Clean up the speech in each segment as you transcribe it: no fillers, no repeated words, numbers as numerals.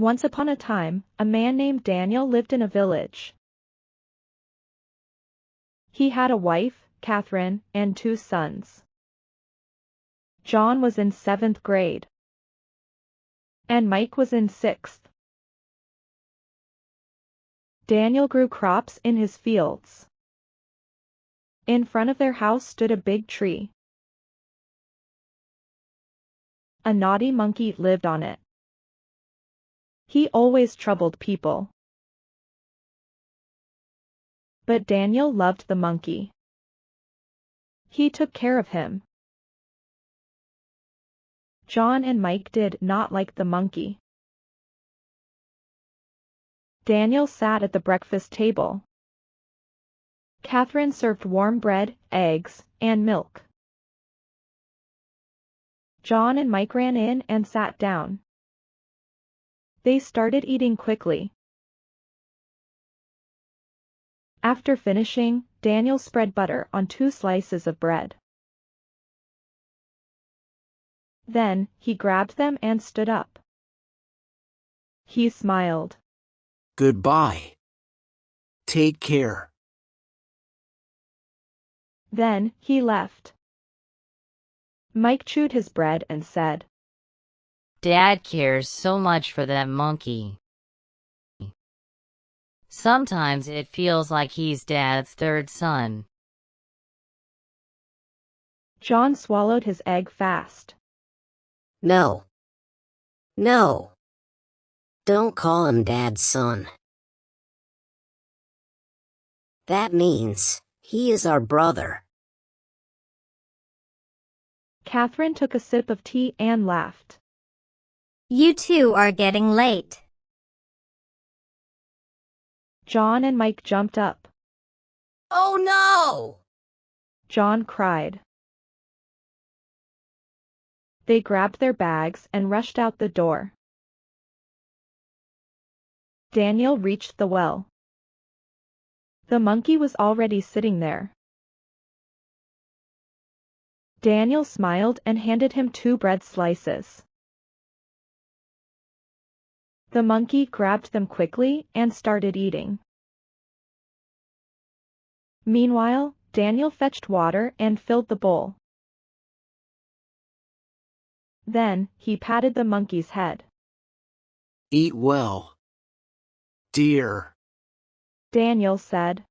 Once upon a time, a man named Daniel lived in a village. He had a wife, Catherine, and 2 sons. John was in 7th grade, and Mike was in 6th. Daniel grew crops in his fields. In front of their house stood a big tree. A naughty monkey lived on it. He always troubled people. But Daniel loved the monkey. He took care of him. John and Mike did not like the monkey. Daniel sat at the breakfast table. Catherine served warm bread, eggs, and milk. John and Mike ran in and sat down. They started eating quickly. After finishing, Daniel spread butter on 2 slices of bread. Then, he grabbed them and stood up. He smiled. Goodbye. Take care. Then, he left. Mike chewed his bread and said, Dad cares so much for that monkey. Sometimes it feels like he's Dad's 3rd son. John swallowed his egg fast. No. No. Don't call him Dad's son. That means he is our brother. Catherine took a sip of tea and laughed. You two are getting late. John and Mike jumped up. Oh no! John cried. They grabbed their bags and rushed out the door. Daniel reached the well. The monkey was already sitting there. Daniel smiled and handed him 2 bread slices. The monkey grabbed them quickly and started eating. Meanwhile, Daniel fetched water and filled the bowl. Then, he patted the monkey's head. Eat well, dear. Daniel said.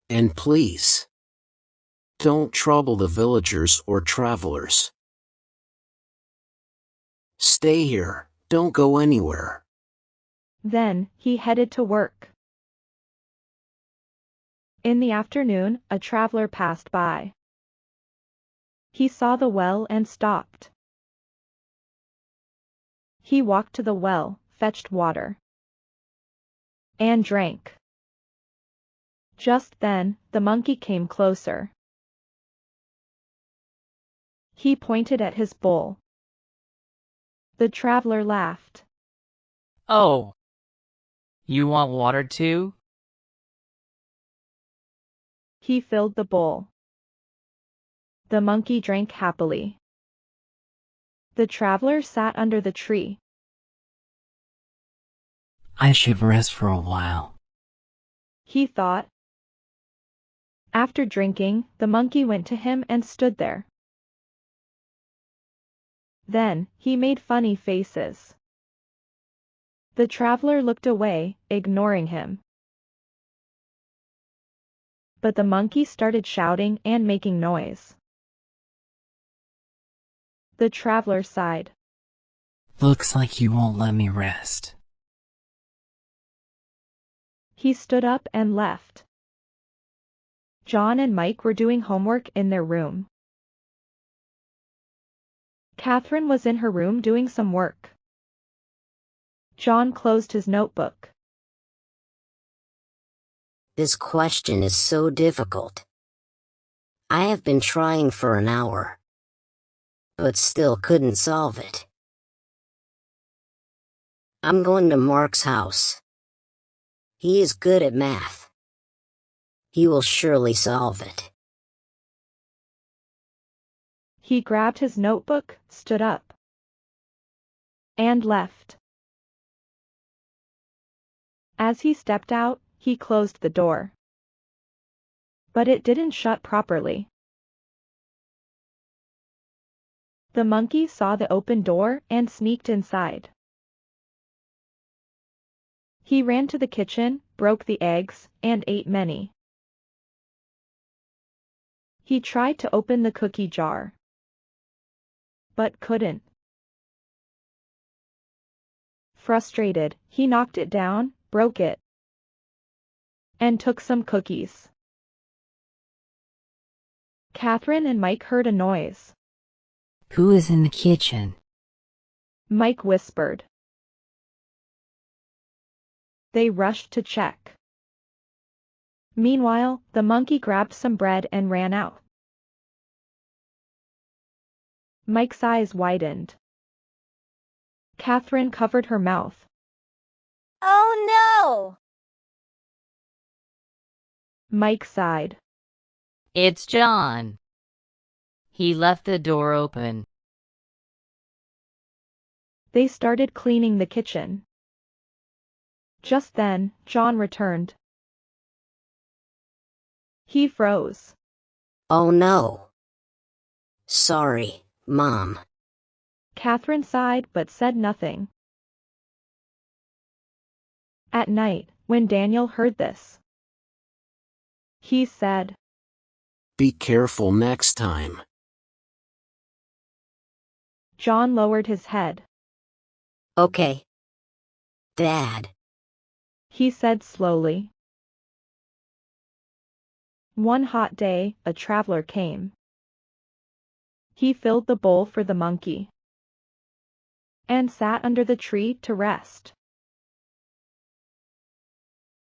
And please, don't trouble the villagers or travelers. Stay here, don't go anywhere. Then, he headed to work. In the afternoon, a traveler passed by. He saw the well and stopped. He walked to the well, fetched water, and drank. Just then, the monkey came closer. He pointed at his bowl. The traveler laughed. Oh, you want water too? He filled the bowl. The monkey drank happily. The traveler sat under the tree. I should rest for a while, He thought. After drinking, the monkey went to him and stood there. Then, he made funny faces. The traveler looked away, ignoring him. But the monkey started shouting and making noise. The traveler sighed. Looks like you won't let me rest. He stood up and left. John and Mike were doing homework in their room. Catherine was in her room doing some work. John closed his notebook. This question is so difficult. I have been trying for an hour, but still couldn't solve it. I'm going to Mark's house. He is good at math. He will surely solve it. He grabbed his notebook, stood up. and left. As he stepped out, he closed the door. But it didn't shut properly. The monkey saw the open door and sneaked inside. He ran to the kitchen, broke the eggs, and ate many. He tried to open the cookie jar, but couldn't. Frustrated, he knocked it down, broke it, and took some cookies. Catherine and Mike heard a noise. Who is in the kitchen? Mike whispered. They rushed to check. Meanwhile, the monkey grabbed some bread and ran out. Mike's eyes widened. Catherine covered her mouth. Oh no! Mike sighed. It's John. He left the door open. They started cleaning the kitchen. Just then, John returned. He froze. Oh no. Sorry, Mom. Catherine sighed but said nothing. At night, when Daniel heard this, he said, Be careful next time. John lowered his head. Okay. Dad. He said slowly. One hot day, a traveler came. He filled the bowl for the monkey and sat under the tree to rest.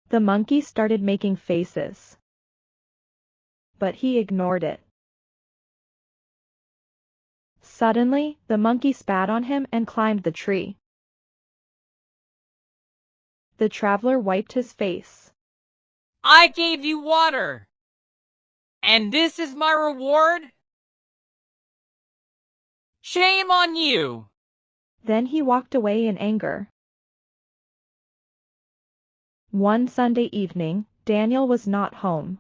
The monkey started making faces, but he ignored it. Suddenly, the monkey spat on him and climbed the tree. The traveler wiped his face. I gave you water. And this is my reward? Shame on you! Then he walked away in anger. One Sunday evening, Daniel was not home,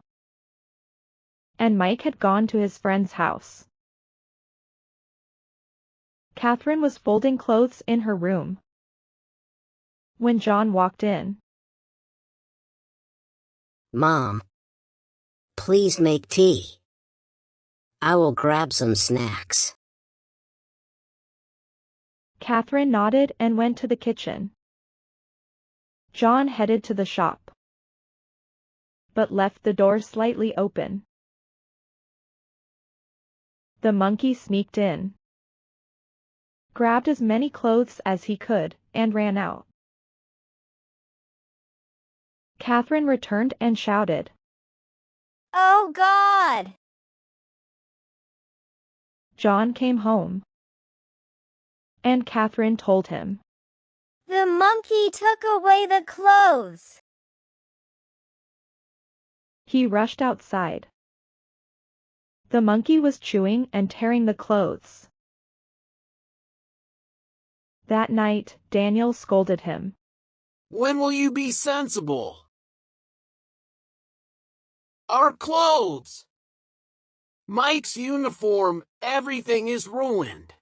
and Mike had gone to his friend's house. Catherine was folding clothes in her room when John walked in. Mom. Please make tea. I will grab some snacks. Catherine nodded and went to the kitchen. John headed to the shop, but left the door slightly open. The monkey sneaked in, grabbed as many clothes as he could, and ran out. Catherine returned and shouted. Oh God! John came home, and Catherine told him. The monkey took away the clothes. He rushed outside. The monkey was chewing and tearing the clothes. That night, Daniel scolded him. When will you be sensible? Our clothes! Mike's uniform, everything is ruined.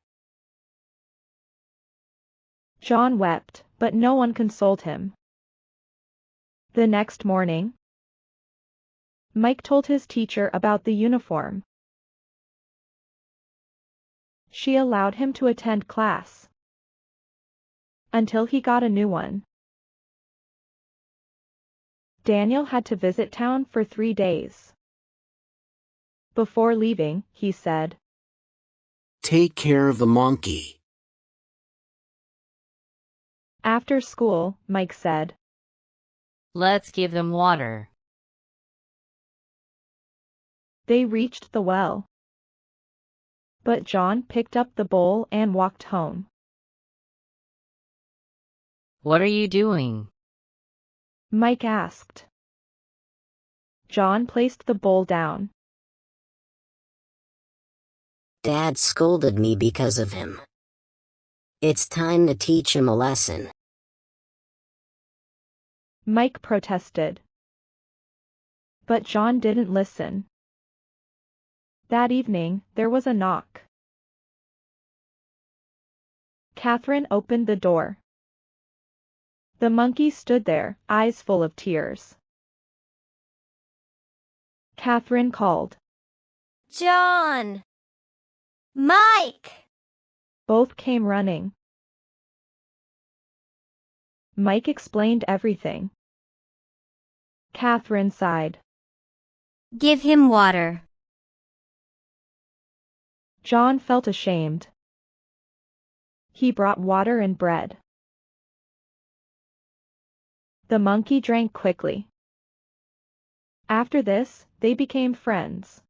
John wept, but no one consoled him. The next morning, Mike told his teacher about the uniform. She allowed him to attend class until he got a new one. Daniel had to visit town for 3 days. Before leaving, he said, Take care of the monkey. After school, Mike said, Let's give them water. They reached the well, but John picked up the bowl and walked home. What are you doing? Mike asked. John placed the bowl down. Dad scolded me because of him. It's time to teach him a lesson. Mike protested. But John didn't listen. That evening, there was a knock. Catherine opened the door. The monkey stood there, eyes full of tears. Catherine called. John! Mike! Both came running. Mike explained everything. Catherine sighed. Give him water. John felt ashamed. He brought water and bread. The monkey drank quickly. After this, they became friends.